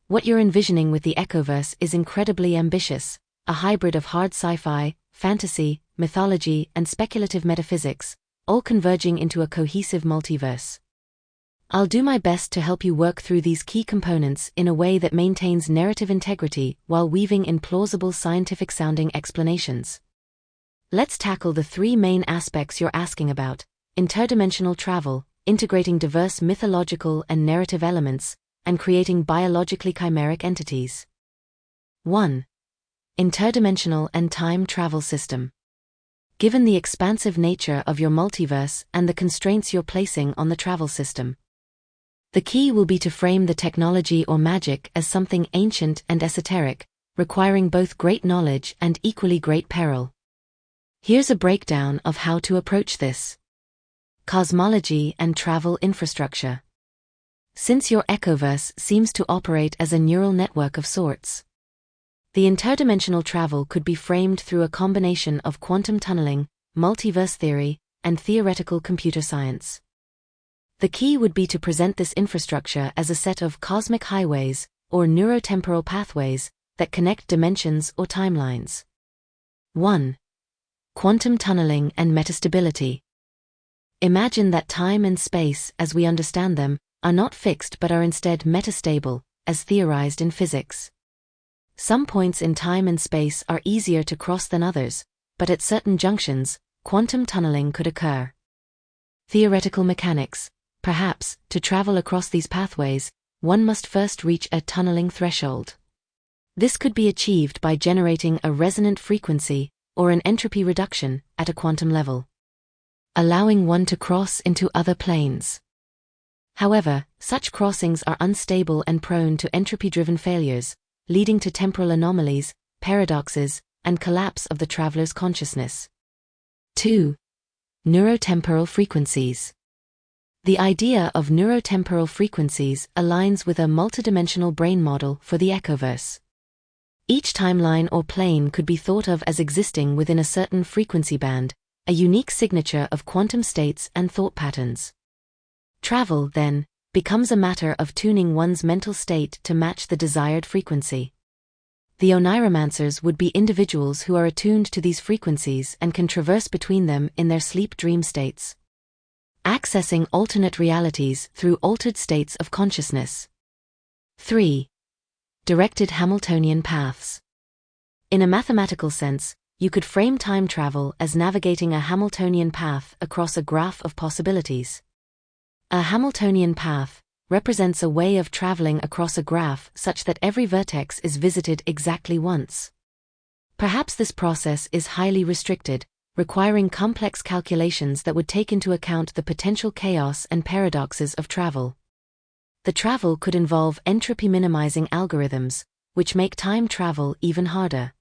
What you're envisioning with the Echoverse is incredibly ambitious, a hybrid of hard sci-fi, fantasy, mythology, and speculative metaphysics, all converging into a cohesive multiverse. I'll do my best to help you work through these key components in a way that maintains narrative integrity while weaving in plausible scientific-sounding explanations. Let's tackle the three main aspects you're asking about: interdimensional travel, integrating diverse mythological and narrative elements, and creating biologically chimeric entities. 1. Interdimensional and time travel system. Given the expansive nature of your multiverse and the constraints you're placing on the travel system, the key will be to frame the technology or magic as something ancient and esoteric, requiring both great knowledge and equally great peril. Here's a breakdown of how to approach this. Cosmology and travel infrastructure. Since your Echoverse seems to operate as a neural network of sorts, the interdimensional travel could be framed through a combination of quantum tunneling, multiverse theory, and theoretical computer science. The key would be to present this infrastructure as a set of cosmic highways, or neurotemporal pathways, that connect dimensions or timelines. 1. Quantum tunneling and metastability. Imagine that time and space, as we understand them, are not fixed but are instead metastable, as theorized in physics. Some points in time and space are easier to cross than others, but at certain junctions, quantum tunneling could occur. Theoretical mechanics. Perhaps, to travel across these pathways, one must first reach a tunneling threshold. This could be achieved by generating a resonant frequency, or an entropy reduction, at a quantum level, allowing one to cross into other planes. However, such crossings are unstable and prone to entropy-driven failures, leading to temporal anomalies, paradoxes, and collapse of the traveler's consciousness. 2. Neurotemporal frequencies. The idea of neurotemporal frequencies aligns with a multidimensional brain model for the Echoverse. Each timeline or plane could be thought of as existing within a certain frequency band, a unique signature of quantum states and thought patterns. Travel, then, becomes a matter of tuning one's mental state to match the desired frequency. The Oniromancers would be individuals who are attuned to these frequencies and can traverse between them in their sleep-dream states, accessing alternate realities through altered states of consciousness. 3. Directed Hamiltonian paths. In a mathematical sense, you could frame time travel as navigating a Hamiltonian path across a graph of possibilities. A Hamiltonian path represents a way of traveling across a graph such that every vertex is visited exactly once. Perhaps this process is highly restricted, requiring complex calculations that would take into account the potential chaos and paradoxes of travel. The travel could involve entropy-minimizing algorithms, which make time travel even harder.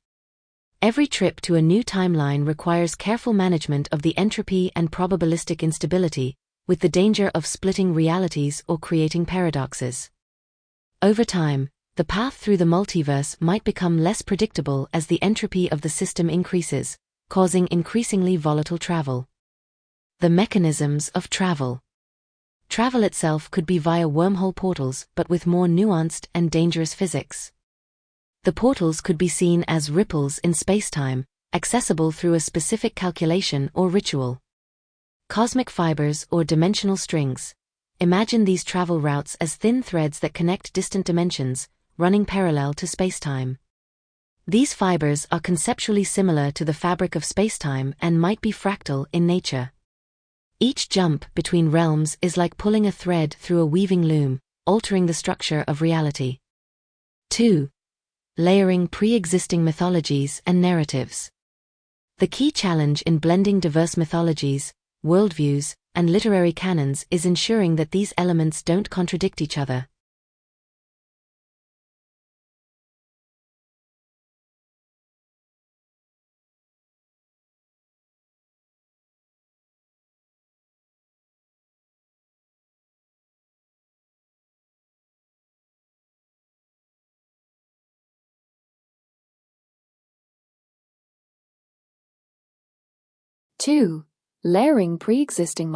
Every trip to a new timeline requires careful management of the entropy and probabilistic instability, with the danger of splitting realities or creating paradoxes. Over time, the path through the multiverse might become less predictable as the entropy of the system increases, causing increasingly volatile travel. The mechanisms of travel. Travel itself could be via wormhole portals, but with more nuanced and dangerous physics. The portals could be seen as ripples in spacetime, accessible through a specific calculation or ritual. Cosmic fibers or dimensional strings. Imagine these travel routes as thin threads that connect distant dimensions, running parallel to spacetime. These fibers are conceptually similar to the fabric of spacetime and might be fractal in nature. Each jump between realms is like pulling a thread through a weaving loom, altering the structure of reality. 2. Layering pre-existing mythologies and narratives. The key challenge in blending diverse mythologies, worldviews, and literary canons is ensuring that these elements don't contradict each other. Two, layering pre-existing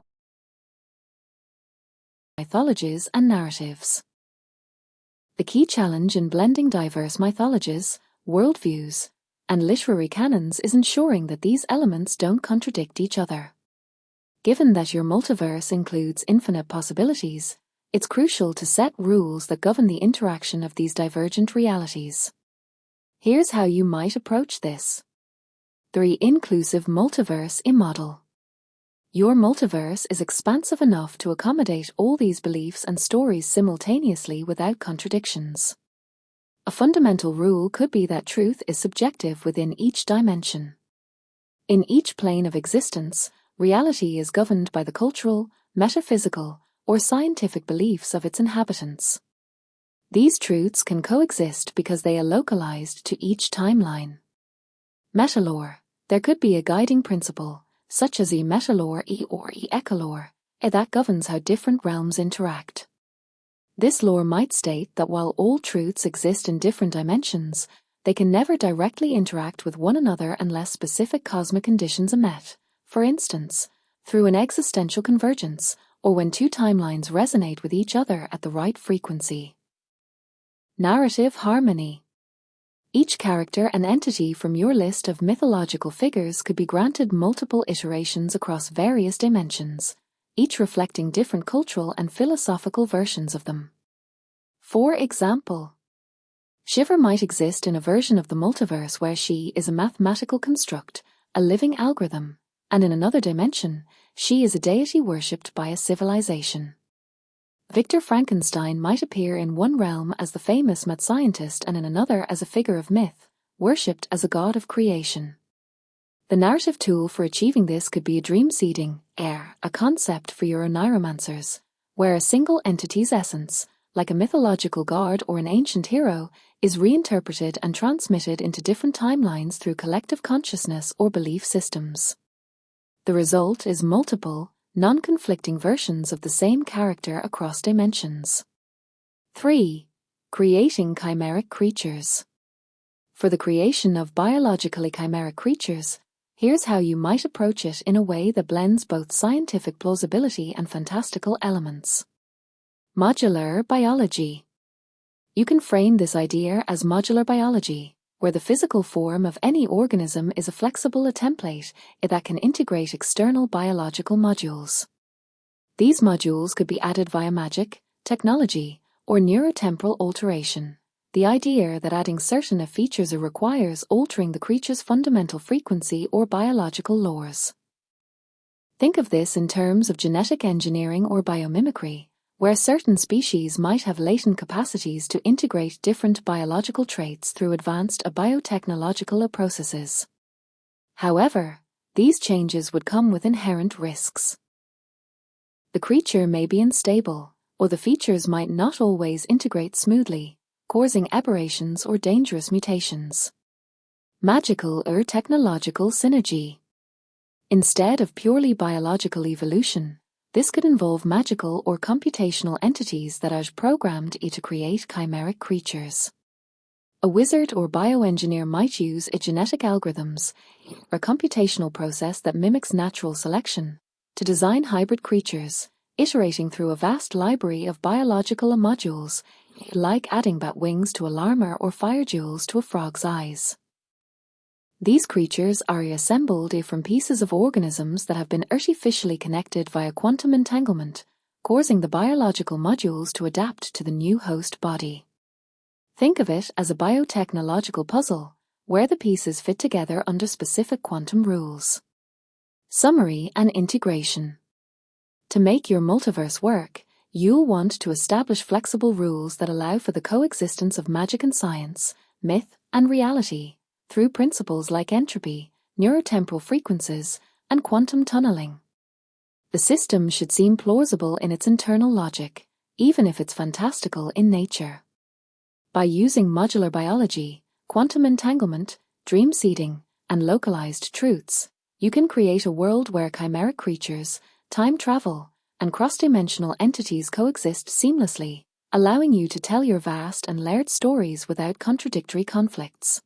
mythologies and narratives. The key challenge in blending diverse mythologies, worldviews, and literary canons is ensuring that these elements don't contradict each other. Given that your multiverse includes infinite possibilities, it's crucial to set rules that govern the interaction of these divergent realities. Here's how you might approach this. 3. Inclusive multiverse model. Your multiverse is expansive enough to accommodate all these beliefs and stories simultaneously without contradictions. A fundamental rule could be that truth is subjective within each dimension. In each plane of existence, reality is governed by the cultural, metaphysical, or scientific beliefs of its inhabitants. These truths can coexist because they are localized to each timeline. Metalore. There could be a guiding principle, such as metalore or echolore, that governs how different realms interact. This lore might state that while all truths exist in different dimensions, they can never directly interact with one another unless specific cosmic conditions are met, for instance, through an existential convergence, or when two timelines resonate with each other at the right frequency. Narrative harmony. Each character and entity from your list of mythological figures could be granted multiple iterations across various dimensions, each reflecting different cultural and philosophical versions of them. For example, Shiva might exist in a version of the multiverse where she is a mathematical construct, a living algorithm, and in another dimension, she is a deity worshipped by a civilization. Victor Frankenstein might appear in one realm as the famous mad scientist and in another as a figure of myth, worshipped as a god of creation. The narrative tool for achieving this could be a dream seeding, a concept for your neuromancers, where a single entity's essence, like a mythological god or an ancient hero, is reinterpreted and transmitted into different timelines through collective consciousness or belief systems. The result is multiple, non-conflicting versions of the same character across dimensions. 3. Creating chimeric creatures. For the creation of biologically chimeric creatures, here's how you might approach it in a way that blends both scientific plausibility and fantastical elements. Modular biology. You can frame this idea as modular biology, where the physical form of any organism is a flexible template that can integrate external biological modules. These modules could be added via magic, technology, or neurotemporal alteration. The idea that adding certain features requires altering the creature's fundamental frequency or biological laws. Think of this in terms of genetic engineering or biomimicry, where certain species might have latent capacities to integrate different biological traits through advanced biotechnological processes. However, these changes would come with inherent risks. The creature may be unstable, or the features might not always integrate smoothly, causing aberrations or dangerous mutations. Magical or technological synergy. Instead of purely biological evolution, this could involve magical or computational entities that are programmed to create chimeric creatures. A wizard or bioengineer might use genetic algorithms, or a computational process that mimics natural selection, to design hybrid creatures, iterating through a vast library of biological modules, like adding bat wings to a llama or fire jewels to a frog's eyes. These creatures are assembled from pieces of organisms that have been artificially connected via quantum entanglement, causing the biological modules to adapt to the new host body. Think of it as a biotechnological puzzle, where the pieces fit together under specific quantum rules. Summary and integration. To make your multiverse work, you'll want to establish flexible rules that allow for the coexistence of magic and science, myth and reality, through principles like entropy, neurotemporal frequencies, and quantum tunneling. The system should seem plausible in its internal logic, even if it's fantastical in nature. By using modular biology, quantum entanglement, dream seeding, and localized truths, you can create a world where chimeric creatures, time travel, and cross-dimensional entities coexist seamlessly, allowing you to tell your vast and layered stories without contradictory conflicts.